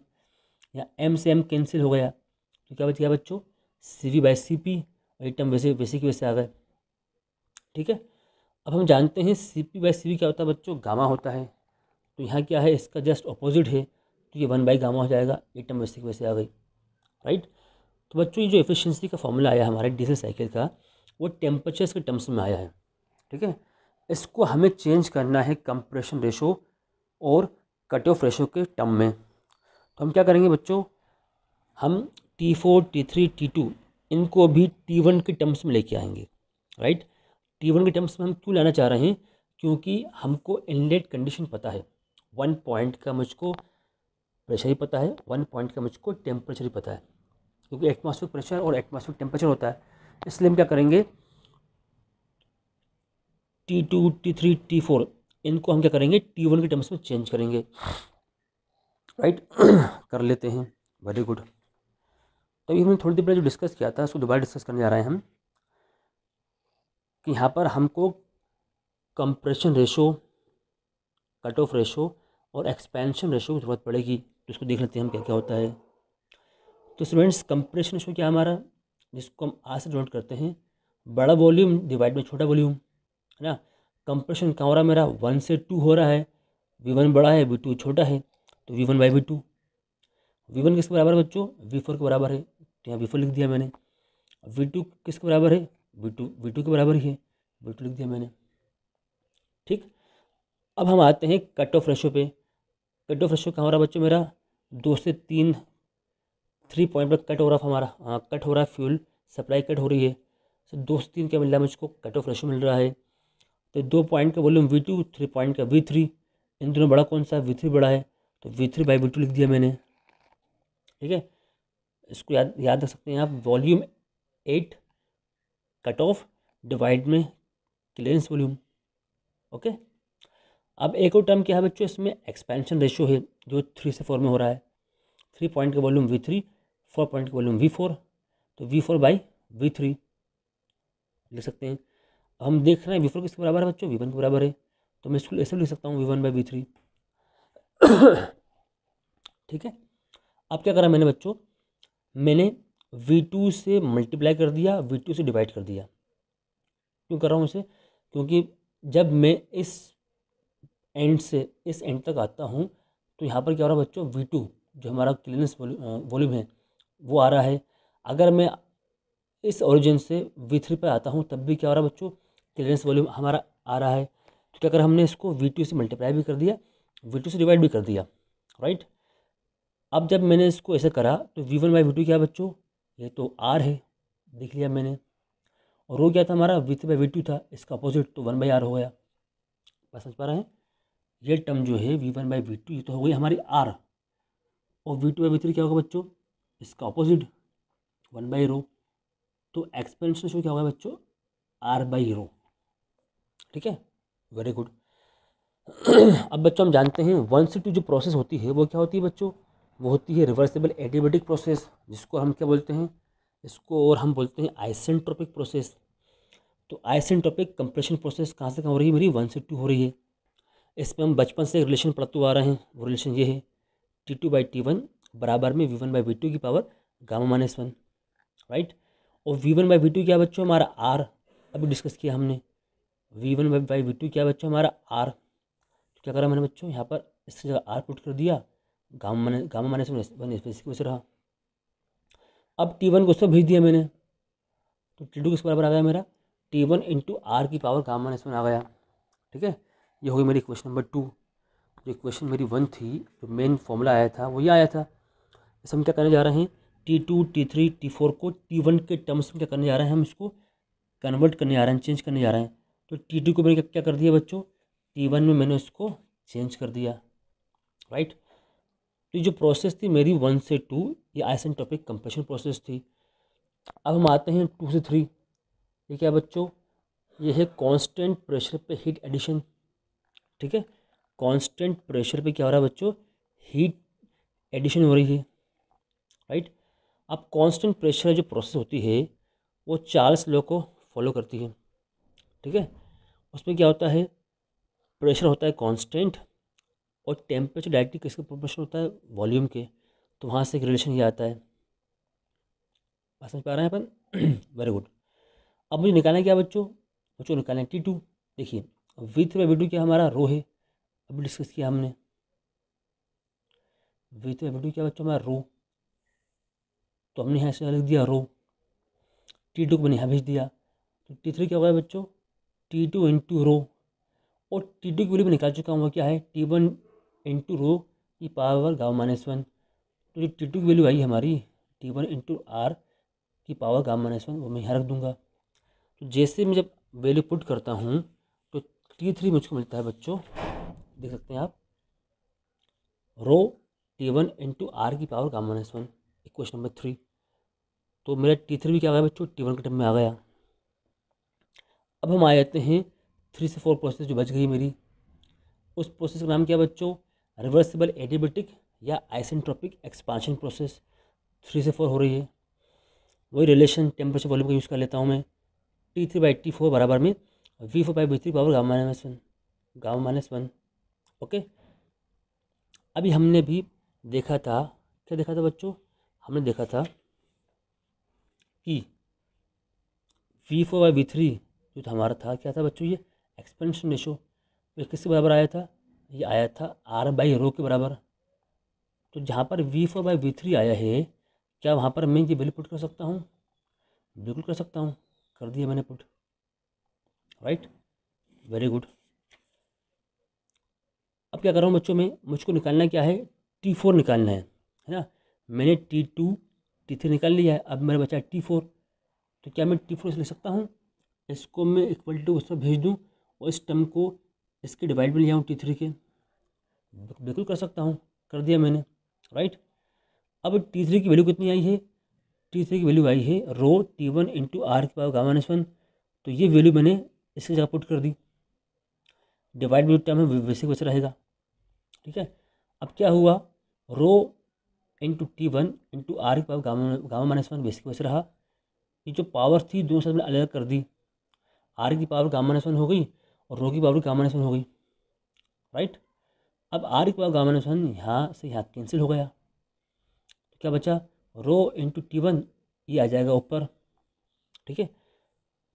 यहाँ एम से एम कैंसिल हो गया, तो क्या बच गया बच्चों, सी वी बाई सी पी, और ये टर्म वैसे वैसे की वैसे आ गए। ठीक है, अब हम जानते हैं C P by C V क्या होता है बच्चों, गामा होता है। तो यहाँ क्या है, इसका जस्ट अपोजिट है, तो ये 1 बाई गामा हो जाएगा, ये टर्म वैसे की वैसे आ गई, राइट। तो बच्चों ये जो एफिशिएंसी का फॉर्मूला आया हमारे डीजल साइकिल का, वो टेम्परेचर्स के टर्म्स में आया है। ठीक है, इसको हमें चेंज करना है कंप्रेशन रेशो और कट ऑफ रेशो के टर्म में। तो हम क्या करेंगे बच्चों, हम T4 T3 T2 इनको भी T1 के टर्म्स में लेके आएंगे, राइट। T1 के टर्म्स में हम क्यों लाना चाह रहे हैं, क्योंकि हमको इनलेट कंडीशन पता है, 1 पॉइंट का मुझको प्रेशर ही पता है, 1 पॉइंट का मुझको टेम्परेचर ही पता है, क्योंकि एटमॉस्फेरिक प्रेशर और एटमॉस्फेरिक टेम्परेचर होता है। इसलिए हम क्या करेंगे, T2 T3 T4 इनको हम क्या करेंगे, T1 के टर्म्स में चेंज करेंगे, राइट। कर लेते हैं, वेरी गुड। तो अभी हमने थोड़ी देर पहले जो डिस्कस किया था उसको दोबारा डिस्कस करने जा रहे हैं हम, कि यहाँ पर हमको compression ratio, cut off ratio और एक्सपेंशन रेशो की ज़रूरत पड़ेगी। तो इसको देख लेते हैं हम क्या क्या होता है। तो स्टूडेंट्स कंप्रेशन रेशो क्या है हमारा, जिसको हम आज से नोट करते हैं, बड़ा वॉल्यूम डिवाइड में छोटा वॉल्यूम, है ना। कंप्रेशन कहाँ हो रहा है मेरा, 1 से 2 हो रहा है, V1 बड़ा है V2 छोटा है, तो V1 बाई V2। V1 किसके बराबर है बच्चों, V4 के बराबर है, तो यहाँ V4 लिख दिया मैंने। V2 किसके बराबर है, V2 के बराबर ही है, V2 लिख दिया मैंने। ठीक, अब हम आते हैं कट ऑफ रेशो पे। कट ऑफ रेशो कहाँ हो रहा है बच्चों मेरा, 2 से 3 3 पॉइंट पर कट हो रहा हमारा, कट हो रहा है, फ्यूल सप्लाई कट हो रही है। तो 2 से 3 क्या मिल रहा है मुझको, कट ऑफ रेशो मिल रहा है। तो 2 पॉइंट का वॉल्यूम V2, 3 पॉइंट का V3, इन दोनों बड़ा कौन सा है, V3 बड़ा है, तो V3/V2 लिख दिया मैंने। ठीक है, इसको याद रख सकते हैं आप, वॉल्यूम 8 कट ऑफ डिवाइड में क्लियरेंस वॉल्यूम। ओके, अब एक और टर्म क्या है बच्चों, इसमें एक्सपेंशन रेशियो है जो 3 से 4 में हो रहा है। 3 पॉइंट का वॉल्यूम V3, 4 पॉइंट का वॉल्यूम V4, तो V4/V3 लिख सकते हैं। हम देख रहे हैं V4 किसके बराबर है बच्चों, V1 के बराबर है, तो मैं इसको ऐसे लिख सकता हूँ V1/V3। ठीक है, अब क्या करा मैंने बच्चों, मैंने V2 से मल्टीप्लाई कर दिया, V2 से डिवाइड कर दिया। क्यों कर रहा हूँ इसे, क्योंकि जब मैं इस एंड से इस एंड तक आता हूँ तो यहाँ पर क्या हो रहा है बच्चों, V2 जो हमारा क्लियरेंस वॉल्यूम है वो आ रहा है। अगर मैं इस ओरिजिन से V3 पर आता हूँ तब भी क्या हो रहा है बच्चों, क्लियरेंस वॉल्यूम हमारा आ रहा है। तो क्या कर, हमने इसको V2 से मल्टीप्लाई भी कर दिया, V2 से डिवाइड भी कर दिया, राइट। अब जब मैंने इसको ऐसे करा तो V1/V2 क्या है बच्चों, ये तो R है, देख लिया मैंने, और रो क्या था हमारा, V3/V2 था, इसका अपोजिट, तो 1/R हो गया। बस समझ पा रहे हैं, ये टर्म जो है V1/V2 ये तो हो गई हमारी R, और V2/V3 क्या होगा बच्चों, इसका अपोजिट 1/रो, तो एक्सपेंशन रेशियो क्या होगा बच्चों, R/रो। ठीक है, वेरी गुड। अब बच्चों हम जानते हैं 1 से 2 जो प्रोसेस होती है वो क्या होती है बच्चों, वो होती है रिवर्सिबल एडियाबैटिक प्रोसेस, जिसको हम क्या बोलते हैं, इसको और हम बोलते हैं आइसेंट्रोपिक प्रोसेस। तो आइसेंट्रोपिक कंप्रेशन प्रोसेस कहाँ से कहाँ हो रही है मेरी, 1 से 2 हो रही है। इसमें हम बचपन से रिलेशन पढ़ते हुए आ रहे हैं, वो रिलेशन ये है, T2/T1 बराबर में V1/V2 की पावर Γ-1, राइट। और V1/V2 क्या बच्चों हमारा R, अभी डिस्कस किया हमने, V1/V2 क्या बच्चों हमारा R। तो क्या करा मैंने बच्चों, यहाँ पर इसकी जगह R पुट कर दिया, Γ-1 इसी वजह से रहा। अब T1 को उसमें भेज दिया मैंने, तो T2 किस बराबर आ गया मेरा, T1 × R की पावर Γ-1 आ गया। ठीक है, ये हो गई मेरी इक्वेशन नंबर 2। जो इक्वेशन मेरी 1 थी, जो मेन फॉर्मूला आया था वो ये आया था। इसे हम क्या करने जा रहे हैं, T2, T3, T4 को T1 के टर्म्स में क्या करने जा रहे हैं, हम इसको कन्वर्ट करने जा रहे हैं, चेंज करने जा रहे हैं। तो T2 को मैंने क्या कर दिया बच्चों, T1 में मैंने उसको चेंज कर दिया, राइट। तो ये जो प्रोसेस थी मेरी 1 से 2, ये आइसेंट्रोपिक कंप्रेशन प्रोसेस थी। अब हम आते हैं 2 से 3, ये क्या बच्चों, ये है कांस्टेंट प्रेशर पे हीट एडिशन। ठीक है, कांस्टेंट प्रेशर पे क्या हो रहा है बच्चों, हीट एडिशन हो रही है, राइट। अब कांस्टेंट प्रेशर जो प्रोसेस होती है वो चार्ल्स लॉ को फॉलो करती है। ठीक है, उसमें क्या होता है, प्रेशर होता है कांस्टेंट और टेम्परेचर डायरेक्टली किसके प्रोपोर्शनल होता है, वॉल्यूम के, तो वहाँ से एक रिलेशन ये आता है। बात समझ पा रहे हैं अपन, वेरी गुड। अब मुझे निकालना है क्या बच्चों, बच्चों निकालना है T2। देखिए V3/V2 क्या हमारा रो है, अभी डिस्कस किया हमने, V3/V2 क्या बच्चों हमारा रो, तो हमने यहाँ से लिख दिया रो। T2 को मैंने यहाँ भेज दिया, तो T3 क्या होगा बच्चों, T2 × रो, और T2 की वैल्यू मैं निकाल चुका हूँ, वो क्या है, T1 × रो की पावर Γ-1। तो जो T2 की वैल्यू आई हमारी T1 × R की पावर Γ-1, वो मैं यहाँ रख दूंगा। तो जैसे मैं जब वैल्यू पुट करता हूँ तो T3 मुझको मिलता है बच्चों, देख सकते हैं आप, रो T1 × R की पावर Γ-1, इक्वेशन नंबर 3। तो मेरा T3 भी क्या आ गया बच्चों, T1 के टर्म में आ गया। अब हम आ जाते हैं 3 से 4 प्रोसेस जो बच गई मेरी, उस प्रोसेस का नाम क्या बच्चों, रिवर्सिबल एडियाबैटिक या आइसेंट्रोपिक एक्सपांशन प्रोसेस 3 से 4 हो रही है। वही रिलेशन टेम्परेचर वॉल्यूम का यूज़ कर लेता हूँ मैं, T3/T4 बराबर में V4/V3 पावर Γ-1। ओके, अभी हमने भी देखा था, क्या देखा था बच्चों, हमने देखा था कि V4/V3 जो था हमारा था, क्या था बच्चों, ये एक्सपेंशन रेशो, ये किसके बराबर आया था, ये आया था R/रो के बराबर। तो जहाँ पर V4/V3 आया है, क्या वहाँ पर मैं ये वैल्यू पुट कर सकता हूँ, बिल्कुल कर सकता हूँ, कर दिया मैंने पुट, राइट, वेरी गुड। अब क्या कर रहा हूँ बच्चों, मैं मुझको निकालना क्या है, T4 निकालना है ना। मैंने T2 T3 निकाल लिया है, अब मेरा बचा T4। तो क्या मैं T4 से लिख सकता हूँ, इसको मैं इक्वल टू उसमें भेज दूँ और इस टर्म को इसके डिवाइड में ले आऊँ T3 के, बिल्कुल कर सकता हूँ, कर दिया मैंने, राइट। अब T3 की वैल्यू कितनी आई है, T3 की वैल्यू आई है रो T1 इंटू आर की पावर गामा -1। तो ये वैल्यू मैंने इसकी जगह पुट कर दी, डिवाइड में टर्म है वैसे वैसे रहेगा, ठीक है। अब क्या हुआ, rho into T1 into are की पावर गामा -1 वैसे वैसे रहा। ये जो पावर थी दोनों साथ में अलग कर दी, आर की पावर गामा -1 हो गई और रो की पावर गामा -1 हो गई, राइट। अब आर की पावर गामा -1 यहाँ से यहाँ कैंसिल हो गया, तो क्या बचा, रो इंटू T1, ये आ जाएगा ऊपर, ठीक है।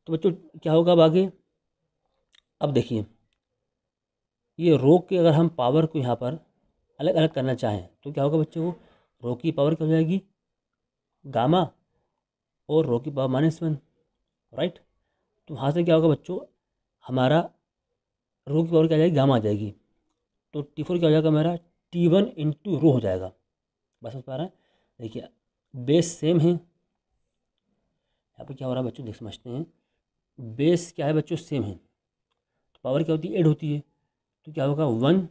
तो बच्चों क्या होगा अब आगे, अब देखिए ये रो के अगर हम पावर को यहाँ पर अलग अलग करना चाहें तो क्या होगा बच्चों, रो की पावर क्या हो जाएगी, गामा, और रो की पावर -1, राइट। तो वहाँ से क्या होगा बच्चों, हमारा रो की पावर क्या आ जाएगी, गामा आ जाएगी। तो T4 क्या हो जाएगा मेरा, T1 इंटू रो हो जाएगा। बस समझ पा रहे हैं, देखिए बेस सेम है, यहाँ पर क्या हो रहा है बच्चों देख समझते हैं, बेस क्या है बच्चों, सेम है, तो पावर क्या होती है, ऐड होती है। तो क्या होगा 1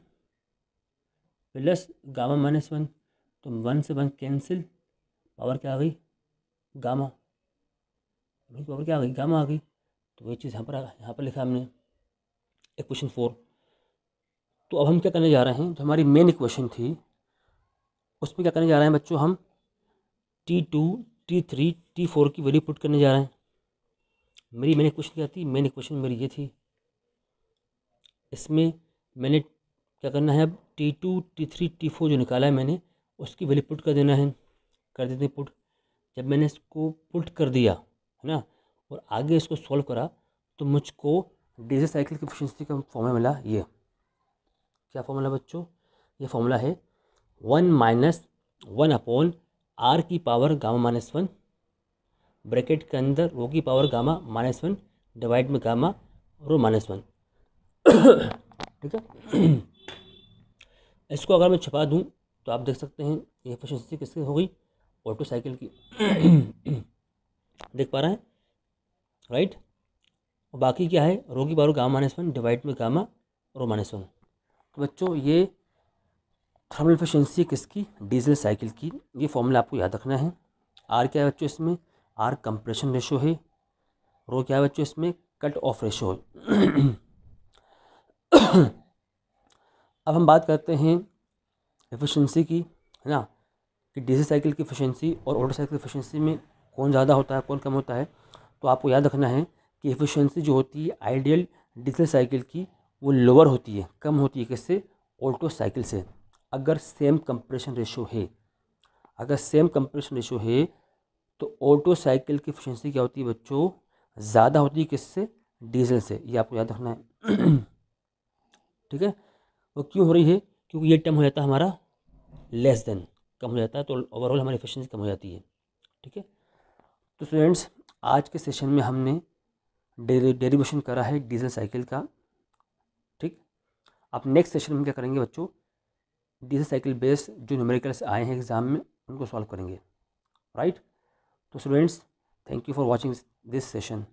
प्लस गामा -1, तो 1 से 1 कैंसिल, पावर क्या आ गई, गामा, पावर क्या आ गई, गामा आ गई। तो वही चीज़ यहाँ पर लिखा हमने इक्वेशन 4। तो अब हम क्या करने जा रहे हैं, जो हमारी मेन इक्वेशन थी उसमें क्या करने जा रहे हैं बच्चों, हम T2 T3 T4 की वैल्यू पुट करने जा रहे हैं। मेरी मेन इक्वेशन क्या थी, मेन इक्वेशन मेरी ये थी, इसमें मैंने क्या करना है, अब T2 T3 T4 जो निकाला है मैंने उसकी वैल्यू पुट कर देना है, कर देते पुट। जब मैंने इसको पुट कर दिया है ना, और आगे इसको सॉल्व करा, तो मुझको डीजल साइकिल की एफिशिएंसी का फॉर्मूला मिला, ये क्या फॉर्मूला बच्चों, ये फॉर्मूला है 1 - 1/r की पावर गामा -1, ब्रैकेट के अंदर रो की पावर गामा -1 डिवाइड में गामा रो -1, ठीक है। इसको अगर मैं छुपा दूं तो आप देख सकते हैं ये एफिशिएंसी किसकी हो गई, ऑटो साइकिल की, देख पा रहे हैं, राइट। और बाकी क्या है, रो की पावर गामा -1 डिवाइड में गामा रो -1। तो बच्चों ये थर्मल एफिशिएंसी किसकी, डीजल साइकिल की। ये फॉर्मूला आपको याद रखना है। आर क्या है बच्चों इसमें, आर कंप्रेशन रेशो है, रो क्या है बच्चों इसमें, कट ऑफ रेशो है। अब हम बात करते हैं एफिशिएंसी की, है ना, कि डीजल साइकिल की एफिशिएंसी और ऑटो साइकिल की एफिशिएंसी में कौन ज़्यादा होता है कौन कम होता है। तो आपको याद रखना है कि एफिशिएंसी जो होती है आइडियल डीजल साइकिल की वो लोअर होती है, कम होती है किससे, ऑटो साइकिल से, अगर सेम कंप्रेशन रेशो है। अगर सेम कंप्रेशन रेशो है तो ऑटो साइकिल की एफिशिएंसी क्या होती है बच्चों, ज़्यादा होती है किससे, डीजल से, ये आपको याद रखना है। ठीक है, वो क्यों हो रही है, क्योंकि ये टर्म हो जाता है हमारा लेस देन, कम हो जाता है, तो ओवरऑल हमारी एफिशिएंसी कम हो जाती है, ठीक है। तो स्टूडेंट्स आज के सेशन में हमने डेरिवेशन करा है डीजल साइकिल का, ठीक। अब नेक्स्ट सेशन में क्या करेंगे बच्चों, डीजल साइकिल बेस्ड जो न्यूमेरिकल्स आए हैं एग्जाम में उनको सॉल्व करेंगे, राइट। तो students thank you for watching this session.